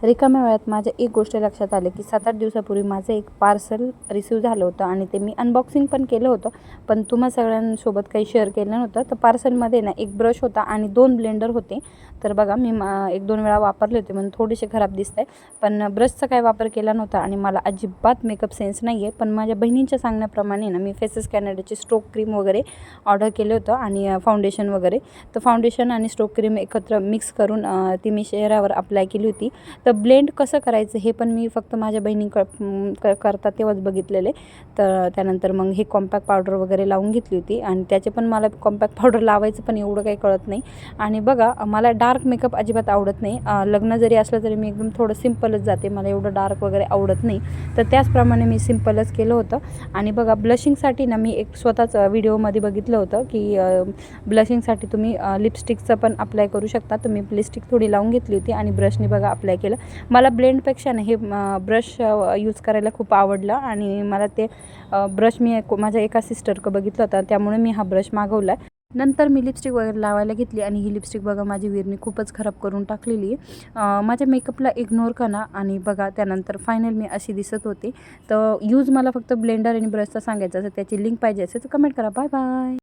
रिकाम्या वेळात माझ्या एक गोष्ट लक्षात आली की 7-8 दिवसापूर्वी माझं एक पार्सल रिसीव्ह झालं होतं आणि ते मी अनबॉक्सिंग पण केलं होतं, पण तुम्हा सगळ्यांसोबत काही शेअर केलं नव्हतं. तर पार्सलमध्ये ना एक ब्रश होता आणि 2 ब्लेंडर होते. तर बघा मी 1-2 वेळा वापरले होते म्हणून थोडेसे खराब दिसत आहे, पण ब्रशचा काही वापर केला नव्हता आणि मला अजिबात मेकअप सेन्स नाही आहे. पण माझ्या बहिणींच्या सांगण्याप्रमाणे ना मी फेसेस कॅनडाची स्ट्रोक क्रीम वगैरे ऑर्डर केलं होतं आणि फाउंडेशन वगैरे. तर फाउंडेशन आणि स्ट्रोक क्रीम एकत्र मिक्स करून ती मी चेहऱ्यावर अप्लाय केली होती. तर ब्लेंड कसं करायचं हे पण मी फक्त माझ्या करतात तेव्हाच बघितलेले. तर त्यानंतर मग हे कॉम्पॅक्ट पावडर वगैरे लावून घेतली होती आणि त्याचे पण मला कॉम्पॅक्ट पावडर लावायचं पण एवढं काही कळत नाही. आणि बघा मला डार्क मेकअप अजिबात आवडत नाही. लग्न जरी असलं तरी मी एकदम थोडं सिम्पलच जाते, मला एवढं डार्क वगैरे आवडत नाही. तर त्याचप्रमाणे मी सिम्पलच केलं होतं. आणि बघा ब्लशिंगसाठी ना मी एक स्वतःच व्हिडिओमध्ये बघितलं होतं की ब्लशिंगसाठी तुम्ही लिपस्टिकचं पण अप्लाय करू शकता. तर मी लिपस्टिक थोडी लावून घेतली होती आणि ब्रशने बघा अप्लाय केलं. मला ब्लेंडपेक्षा ना हे ब्रश यूज करायला खूप आवडलं आणि मला ते ब्रश मी माझ्या एका सिस्टरकडं बघितलं होतं, त्यामुळे मी हा ब्रश मागवला. नंतर मी लिपस्टिक वगैरे लावायला घेतली आणि ही लिपस्टिक बघा माझी विरणी खूपच खराब करून टाकलेली आहे. माझ्या मेकअपला इग्नोर करा आणि बघा त्यानंतर फायनल मी अशी दिसत होती. तर यूज मला फक्त ब्लेंडर आणि ब्रशचा सांगायचा असेल, त्याची लिंक पाहिजे असेल तर कमेंट करा. Bye bye.